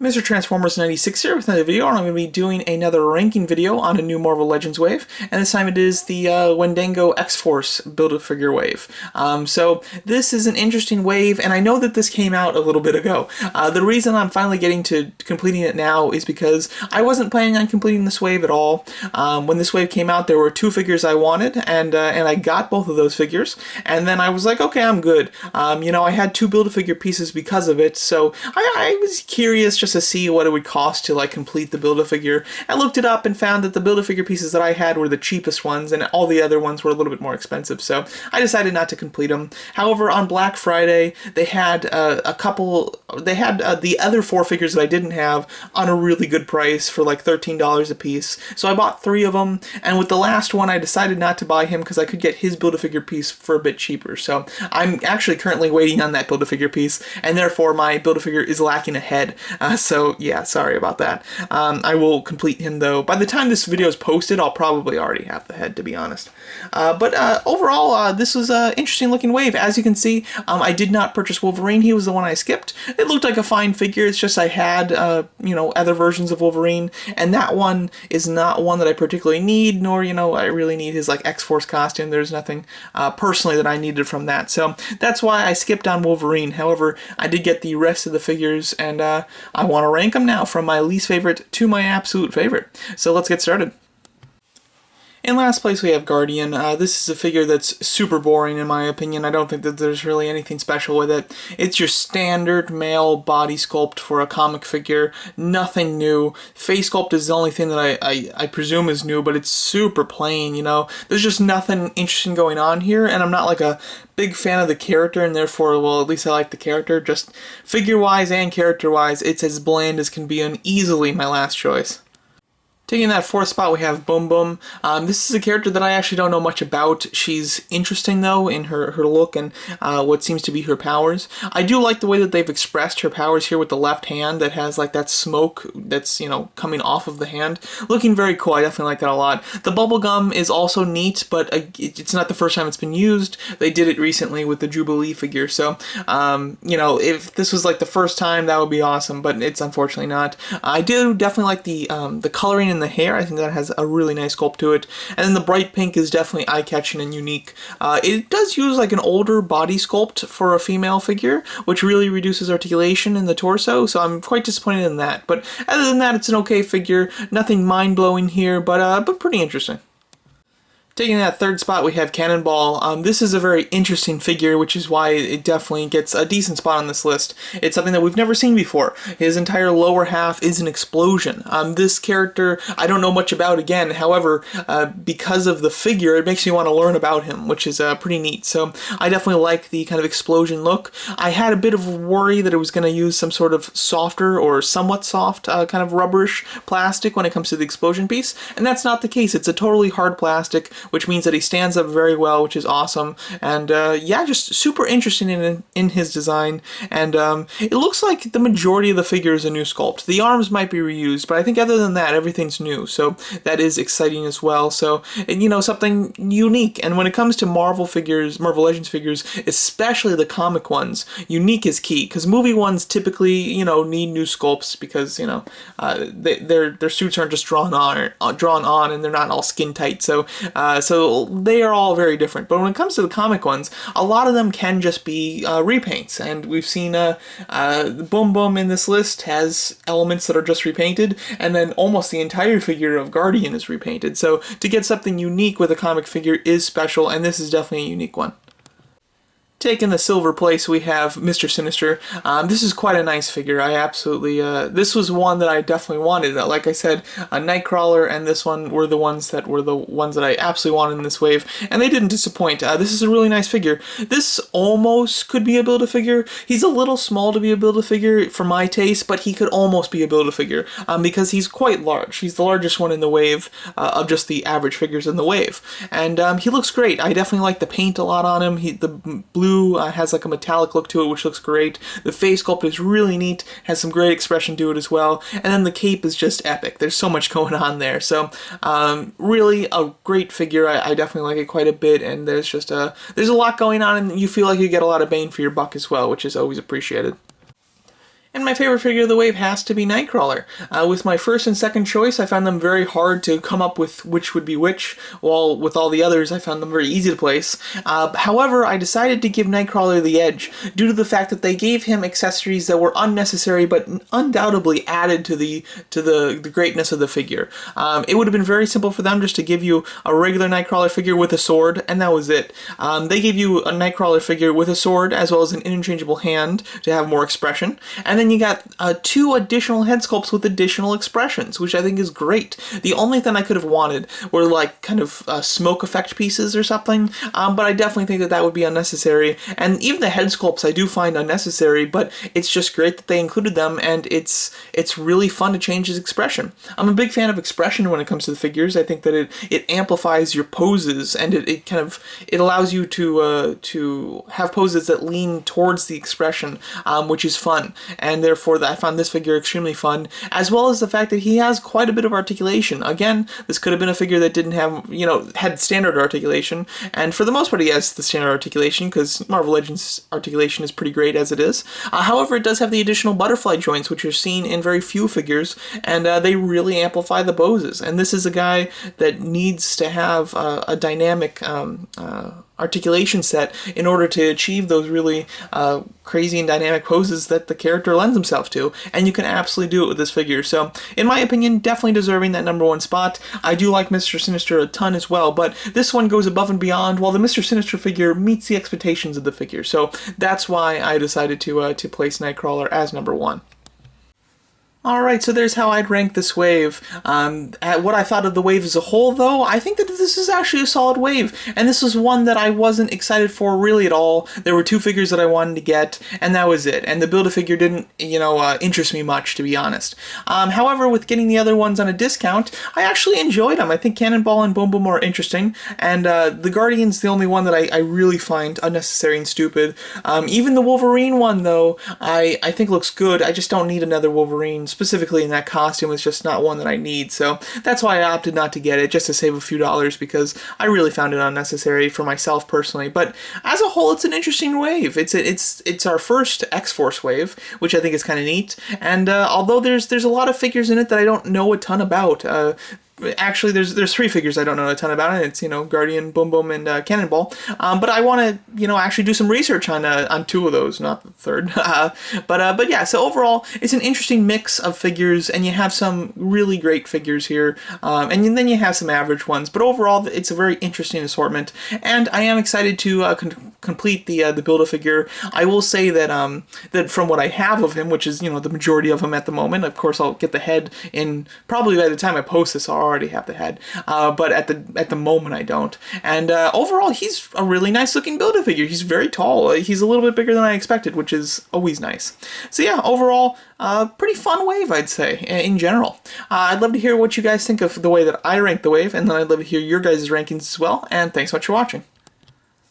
Mr. Transformers 96 here with another video, and I'm going to be doing another ranking video on a new Marvel Legends wave, and this time it is the Wendigo X-Force Build-A-Figure wave. So this is an interesting wave, and I know that this came out a little bit ago. The reason I'm finally getting to completing it now is because I wasn't planning on completing this wave at all. When this wave came out, there were two figures I wanted, and I got both of those figures, and then I was like, okay, I'm good. I had two Build-A-Figure pieces because of it, so I was curious just to see what it would cost to complete the Build-A-Figure. I looked it up and found that the Build-A-Figure pieces that I had were the cheapest ones, and all the other ones were a little bit more expensive, so I decided not to complete them. However, on Black Friday, they had the other four figures that I didn't have on a really good price for like $13 a piece, so I bought three of them, and with the last one, I decided not to buy him because I could get his Build-A-Figure piece for a bit cheaper, so I'm actually currently waiting on that Build-A-Figure piece, and therefore my Build-A-Figure is lacking a head. So yeah, sorry about that. I will complete him though. By the time this video is posted, I'll probably already have the head, to be honest. But overall, this was an interesting looking wave. As you can see, I did not purchase Wolverine. He was the one I skipped. It looked like a fine figure. It's just I had, other versions of Wolverine, and that one is not one that I particularly need, nor, I really need his X-Force costume. There's nothing personally that I needed from that. So that's why I skipped on Wolverine. However, I did get the rest of the figures, and I want to rank them now from my least favorite to my absolute favorite. So let's get started. In last place we have Guardian. This is a figure that's super boring in my opinion. I don't think that there's really anything special with it. It's your standard male body sculpt for a comic figure. Nothing new. Face sculpt is the only thing that I presume is new, but it's super plain, There's just nothing interesting going on here, and I'm not like a big fan of the character, and therefore, well, at least I like the character. Just figure-wise and character-wise, it's as bland as can be, and easily my last choice. Taking that fourth spot, we have Boom Boom. This is a character that I actually don't know much about. She's interesting, though, in her look and what seems to be her powers. I do like the way that they've expressed her powers here with the left hand that has, that smoke that's, coming off of the hand. Looking very cool. I definitely like that a lot. The bubblegum is also neat, but it's not the first time it's been used. They did it recently with the Jubilee figure, so, if this was, the first time, that would be awesome, but it's unfortunately not. I do definitely like the coloring in the hair. I think that has a really nice sculpt to it, and then the bright pink is definitely eye-catching and unique. It does use an older body sculpt for a female figure, which really reduces articulation in the torso, so I'm quite disappointed in that, but other than that, it's an okay figure. Nothing mind-blowing here, but pretty interesting. Taking that third spot, we have Cannonball. This is a very interesting figure, which is why it definitely gets a decent spot on this list. It's something that we've never seen before. His entire lower half is an explosion. This character, I don't know much about again. However, because of the figure, it makes me want to learn about him, which is pretty neat. So I definitely like the kind of explosion look. I had a bit of worry that it was going to use some sort of softer or somewhat soft kind of rubberish plastic when it comes to the explosion piece, and that's not the case. It's a totally hard plastic, which means that he stands up very well, which is awesome, and yeah, just super interesting in his design, and it looks like the majority of the figure is a new sculpt. The arms might be reused, but I think other than that, everything's new, so that is exciting as well, so, something unique, and when it comes to Marvel Legends figures, especially the comic ones, unique is key, because movie ones typically, need new sculpts, because, their suits aren't just drawn on, and they're not all skin tight, so they are all very different. But when it comes to the comic ones, a lot of them can just be repaints. And we've seen Boom Boom in this list has elements that are just repainted, and then almost the entire figure of Guardian is repainted. So to get something unique with a comic figure is special, and this is definitely a unique one. Taking the silver place, we have Mr. Sinister. This is quite a nice figure. I absolutely, this was one that I definitely wanted. Like I said, Nightcrawler and this one were the ones that I absolutely wanted in this wave, and they didn't disappoint. This is a really nice figure. This almost could be a Build-A-Figure. He's a little small to be a Build-A-Figure for my taste, but he could almost be a Build-A-Figure because he's quite large. He's the largest one in the wave of just the average figures in the wave, and he looks great. I definitely like the paint a lot on him. The blue has a metallic look to it, which looks great. The face sculpt is really neat, has some great expression to it as well, and then the cape is just epic. There's so much going on there, so really a great figure. I definitely like it quite a bit, and there's a lot going on, and you feel like you get a lot of bang for your buck as well, which is always appreciated. And my favorite figure of the wave has to be Nightcrawler. With my first and second choice, I found them very hard to come up with which would be which, while with all the others, I found them very easy to place. However, I decided to give Nightcrawler the edge, due to the fact that they gave him accessories that were unnecessary, but undoubtedly added to the greatness of the figure. It would have been very simple for them just to give you a regular Nightcrawler figure with a sword, and that was it. They gave you a Nightcrawler figure with a sword, as well as an interchangeable hand to have more expression, and then you got 2 additional head sculpts with additional expressions, which I think is great. The only thing I could have wanted were like kind of smoke effect pieces or something, but I definitely think that that would be unnecessary. And even the head sculpts I do find unnecessary, but it's just great that they included them, and it's really fun to change his expression. I'm a big fan of expression when it comes to the figures. I think that it amplifies your poses, and it allows you to have poses that lean towards the expression, which is fun. And therefore, I found this figure extremely fun, as well as the fact that he has quite a bit of articulation. Again, this could have been a figure that didn't have, had standard articulation, and for the most part he has the standard articulation, because Marvel Legends articulation is pretty great as it is. However, it does have the additional butterfly joints, which are seen in very few figures, and they really amplify the poses. And this is a guy that needs to have a dynamic articulation set in order to achieve those really crazy and dynamic poses that the character lends himself to, and you can absolutely do it with this figure. So, in my opinion, definitely deserving that #1 spot. I do like Mr. Sinister a ton as well, but this one goes above and beyond, while the Mr. Sinister figure meets the expectations of the figure. So that's why I decided to place Nightcrawler as #1. Alright, so there's how I'd rank this wave. At what I thought of the wave as a whole, though, I think that this is actually a solid wave, and this was one that I wasn't excited for really at all. There were 2 figures that I wanted to get, and that was it. And the Build-A-Figure didn't, interest me much, to be honest. However, with getting the other ones on a discount, I actually enjoyed them. I think Cannonball and Boom Boom are interesting, and the Guardian's the only one that I really find unnecessary and stupid. Even the Wolverine one, though, I think looks good. I just don't need another Wolverine. Specifically in that costume, is just not one that I need, so that's why I opted not to get it, just to save a few dollars, because I really found it unnecessary for myself personally. But as a whole, it's an interesting wave. It's our first X-Force wave, which I think is kind of neat, and although there's a lot of figures in it that I don't know a ton about. Actually, there's 3 figures I don't know a ton about, and it's, Guardian, Boom Boom, and Cannonball. But I want to, actually do some research on 2 of those, not the third. But yeah, so overall, it's an interesting mix of figures, and you have some really great figures here, and then you have some average ones. But overall, it's a very interesting assortment, and I am excited to complete the Build-A-Figure. I will say that that from what I have of him, which is, the majority of him at the moment, of course I'll get the head in, probably by the time I post this, I'll already have the head, but at the moment I don't. And overall, he's a really nice looking Build-A-Figure. He's very tall. He's a little bit bigger than I expected, which is always nice. So yeah, overall, pretty fun wave, I'd say, in general. I'd love to hear what you guys think of the way that I rank the wave, and then I'd love to hear your guys' rankings as well, and thanks so much for watching.